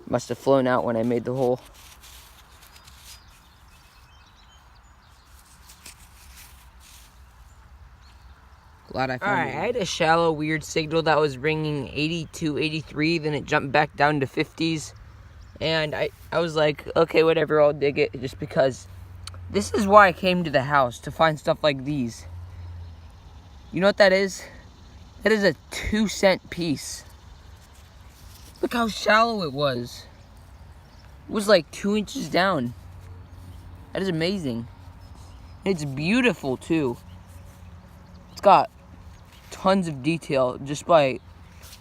Must have flown out when I made the hole. Glad I found it. Alright, I had a shallow weird signal that was ringing 82, 83, then it jumped back down to 50s. And I was like, okay, whatever, I'll dig it, just because this is why I came to the house, to find stuff like these. You know what that is? That is a 2-cent piece. Look how shallow it was. It was like 2 inches down. That is amazing. It's beautiful too. It's got tons of detail just by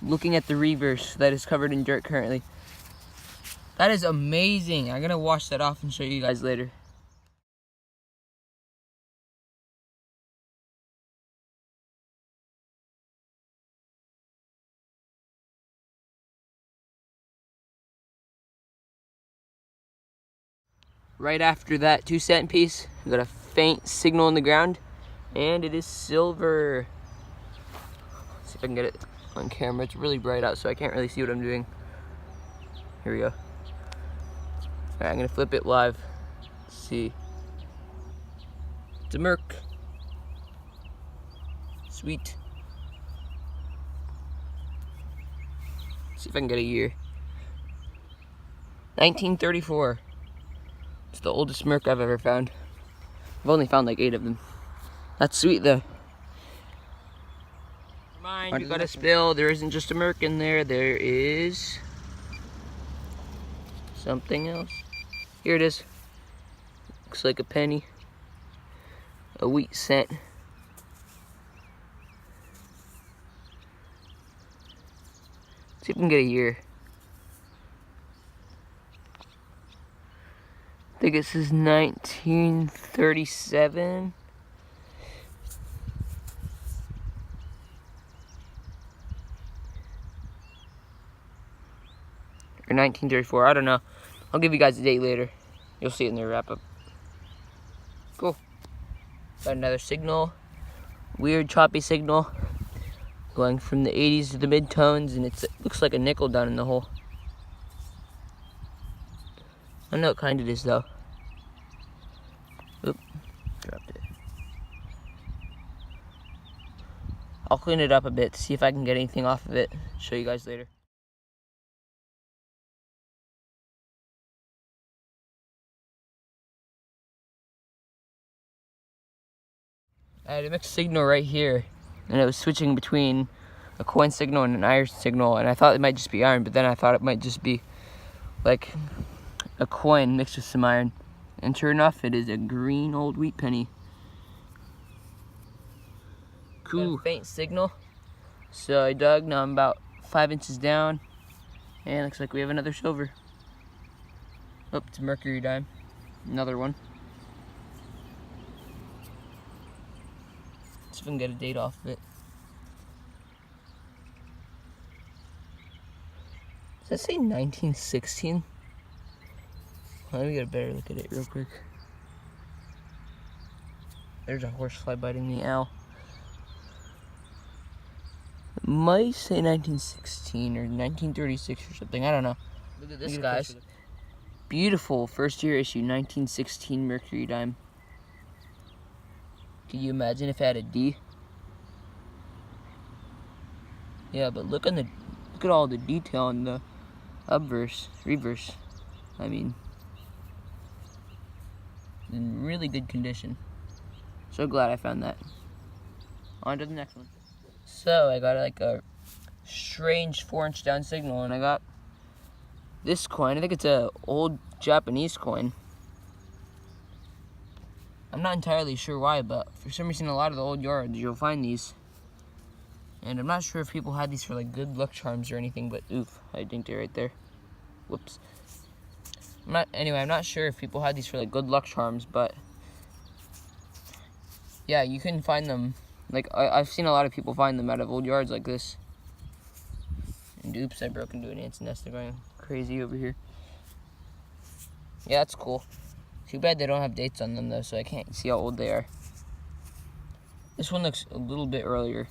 looking at the reverse that is covered in dirt currently. That is amazing. I'm gonna wash that off and show you guys later. Right after that 2-cent piece, we got a faint signal in the ground, and it is silver. Let's see if I can get it on camera. It's really bright out, so I can't really see what I'm doing. Here we go. Alright, I'm gonna flip it live. Let's see. It's a Merc. Sweet. Let's see if I can get a year. 1934. It's the oldest Merc I've ever found. I've only found like 8 of them. That's sweet though. Mind, you got a spill. There isn't just a Merc in there. There is something else. Here it is. Looks like a penny. A wheat cent. Let's see if we can get a year. I think this is 1937. Or 1934, I don't know. I'll give you guys a date later. You'll see it in the wrap up. Cool. Got another signal. Weird choppy signal. Going from the 80s to the mid-tones, and it looks like a nickel down in the hole. I don't know what kind it is though. Oop, dropped it. I'll clean it up a bit to see if I can get anything off of it. Show you guys later. I had a mixed signal right here, and it was switching between a coin signal and an iron signal, and I thought it might just be iron, but then I thought it might just be like a coin mixed with some iron. And sure enough, it is a green old wheat penny. Cool. Got a faint signal. So I dug, now I'm about 5 inches down, and looks like we have another silver. Oh, it's a mercury dime. Another one. Let's see if we can get a date off of it. Does that say 1916? Let me get a better look at it real quick. There's a horsefly biting me, ow. It might say 1916 or 1936 or something, I don't know. Look at this, guys. Beautiful first year issue, 1916 mercury dime. Can you imagine if it had a D? Yeah, but look at all the detail on the reverse. I mean, in really good condition. So glad I found that. On to the next one. So I got like a strange 4-inch down signal, and I got this coin. I think it's a old Japanese coin. I'm not entirely sure why, but for some reason a lot of the old yards you'll find these. And I'm not sure if people had these for like good luck charms or anything, but oof, I dinked it right there. Whoops. I'm not sure if people had these for like good luck charms, but yeah, you can find them. Like I've seen a lot of people find them out of old yards like this. And oops, I broke into an ant's nest. They're going crazy over here. Yeah, that's cool. Too bad they don't have dates on them though, so I can't see how old they are. This one looks a little bit earlier.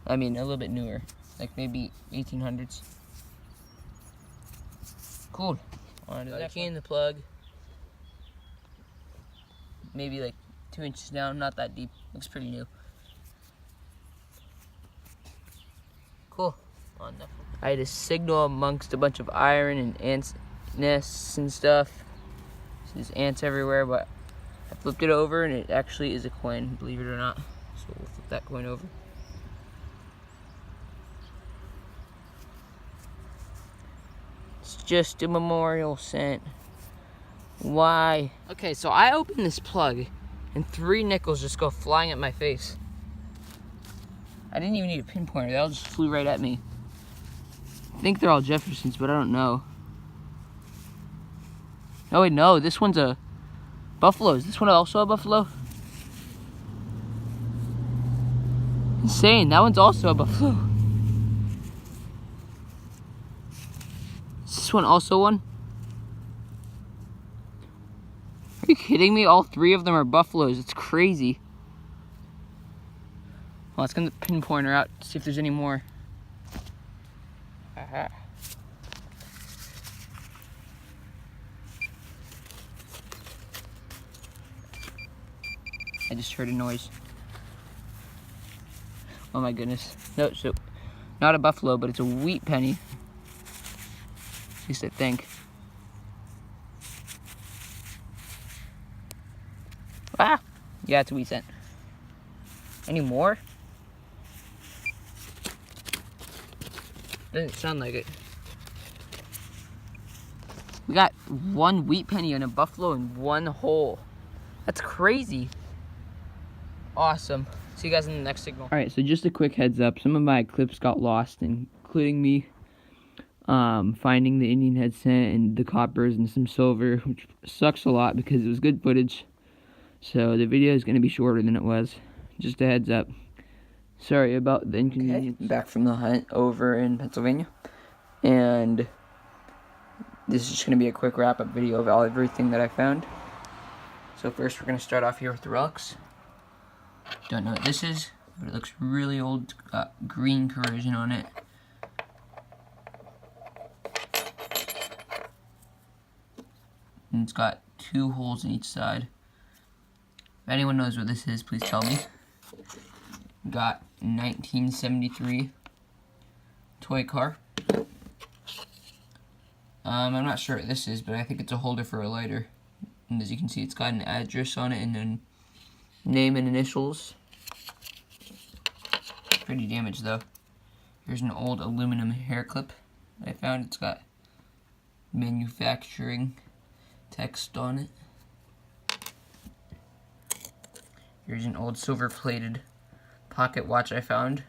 I mean, a little bit newer. Like maybe 1800s. Cool. On to the key in the plug. Maybe like 2 inches down, not that deep. Looks pretty new. Cool. On the I had a signal amongst a bunch of iron and ants nests and stuff. So there's ants everywhere, but I flipped it over and it actually is a coin, believe it or not. So we'll flip that coin over. It's just a memorial cent. Why? Okay, so I open this plug and 3 nickels just go flying at my face. I didn't even need a pinpointer, they all just flew right at me. I think they're all Jeffersons, but I don't know. Oh wait, no, this one's a buffalo. Is this one also a buffalo? Insane, that one's also a buffalo. Is this one also one? Are you kidding me? All 3 of them are buffaloes. It's crazy. Well, let's get the pinpointer out, see if there's any more. Aha. I just heard a noise. Oh my goodness. No, so not a buffalo, but it's a wheat penny. At least I think. Ah! Yeah, it's a wheat cent. Any more? Doesn't sound like it. We got 1 wheat penny and a buffalo in 1 hole. That's crazy. Awesome. See you guys in the next signal. Alright, so just a quick heads up. Some of my clips got lost, including me finding the Indian head cent and the coppers and some silver, which sucks a lot because it was good footage. So the video is going to be shorter than it was. Just a heads up. Sorry about the inconvenience. Okay. Back from the hunt over in Pennsylvania. And this is just going to be a quick wrap-up video of everything that I found. So first we're going to start off here with the relics. Don't know what this is, but it looks really old. Got green corrosion on it. And it's got 2 holes in each side. If anyone knows what this is, please tell me. Got 1973 toy car. I'm not sure what this is, but I think it's a holder for a lighter. And as you can see, it's got an address on it and then name and initials. Pretty damaged though. Here's an old aluminum hair clip I found. It's got manufacturing text on it. Here's an old silver-plated pocket watch I found.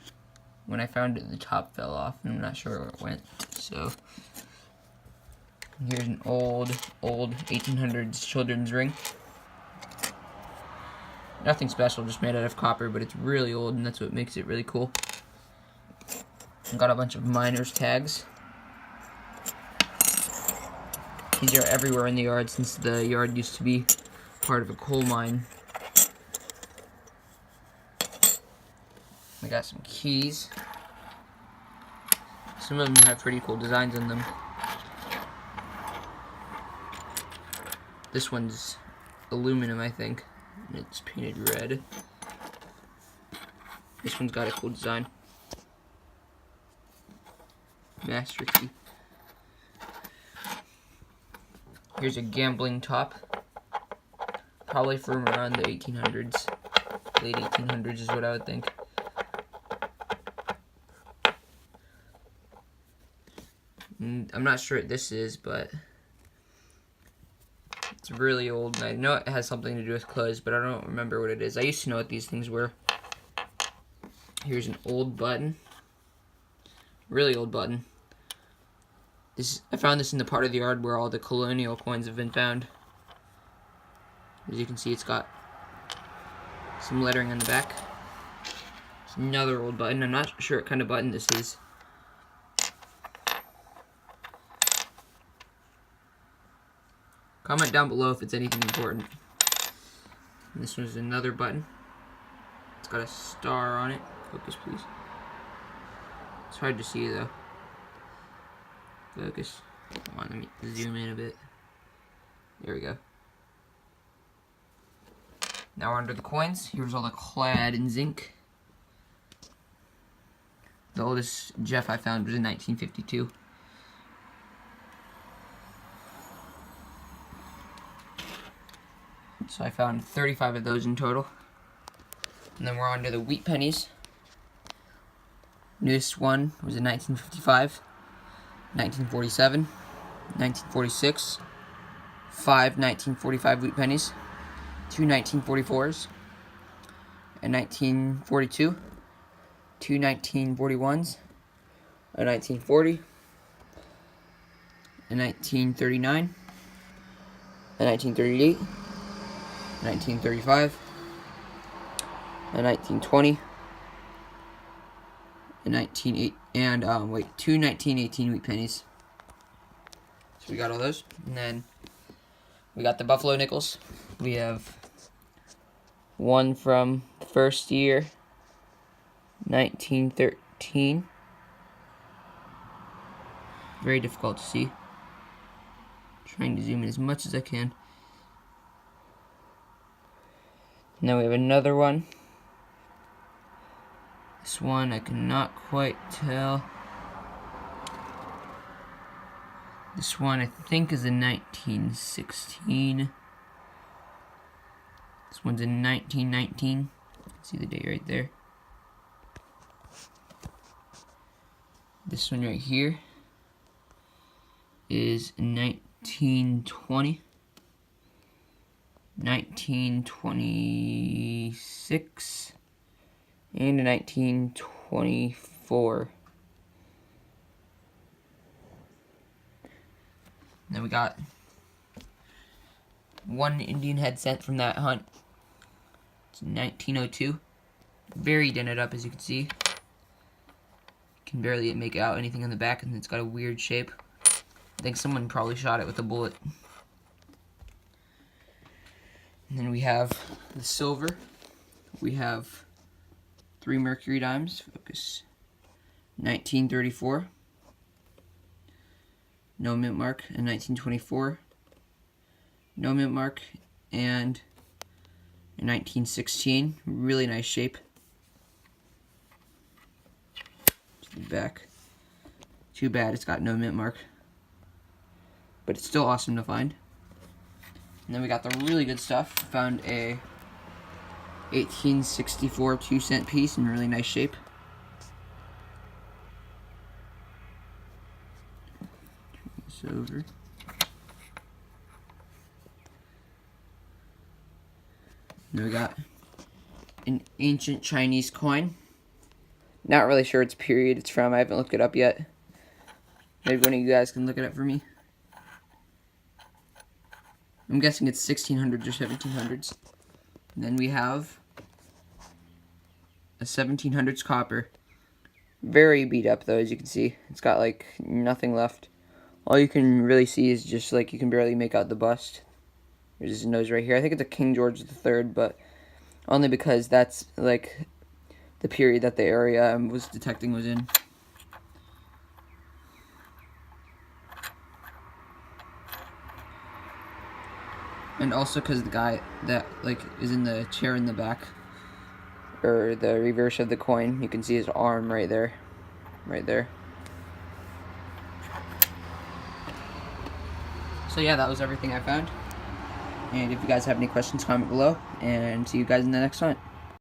When I found it, the top fell off, and I'm not sure where it went. So, here's an old 1800s children's ring. Nothing special, just made out of copper, but it's really old, and that's what makes it really cool. Got a bunch of miners' tags. These are everywhere in the yard, since the yard used to be part of a coal mine. I got some keys. Some of them have pretty cool designs on them. This one's aluminum, I think. And it's painted red. This one's got a cool design. Master key. Here's a gambling top. Probably from around the 1800s. Late 1800s is what I would think. I'm not sure what this is, but it's really old, and I know it has something to do with clothes, but I don't remember what it is. I used to know what these things were. Here's an old button. Really old button. I found this in the part of the yard where all the Colonial coins have been found. As you can see, it's got some lettering on the back. It's another old button. I'm not sure what kind of button this is. Comment down below if it's anything important. And this one's another button. got a star on it. Focus, please. It's hard to see, though. Focus. Come on, let me zoom in a bit. There we go. Now we're under the coins. Here's all the clad in zinc. The oldest Jeff I found was in 1952. So I found 35 of those in total. And then we're on to the wheat pennies. Newest one was in 1955, 1947, 1946, 5 1945 wheat pennies, 2 1944s, and 1942, 2 1941s, a 1940, a 1939, a 1938, a 1935, a 1920, a 1908, and two 1918 wheat pennies. So we got all those, and then we got the Buffalo nickels. We have one from the first year, 1913. Very difficult to see. Trying to zoom in as much as I can. And then we have another one. This one I cannot quite tell. This one I think is a 1916. This one's in 1919. See the date right there. This one right here is 1920. 1926 and 1924. Then we got one Indian head sent from that hunt. It's 1902. Very dented up, as you can see. Can barely make out anything on the back, and it's got a weird shape. I think someone probably shot it with a bullet. And then we have the silver. We have 3 mercury dimes. Focus. 1934. No mint mark. And 1924. No mint mark. And in 1916. Really nice shape. To the back. Too bad it's got no mint mark. But it's still awesome to find. And then we got the really good stuff. Found a 1864 2-cent piece in really nice shape. Turn this over. Then we got an ancient Chinese coin. Not really sure its period it's from. I haven't looked it up yet. Maybe one of you guys can look it up for me. I'm guessing it's 1600s or 1700s. And then we have a 1700s copper. Very beat up though, as you can see. It's got like nothing left. All you can really see is just like you can barely make out the bust. There's his nose right here. I think it's a King George III, but only because that's like the period that the area I was detecting was in. And also because the guy that like is in the chair in the back, or the reverse of the coin, you can see his arm right there. Right there. So yeah, that was everything I found. And if you guys have any questions, comment below. And see you guys in the next hunt.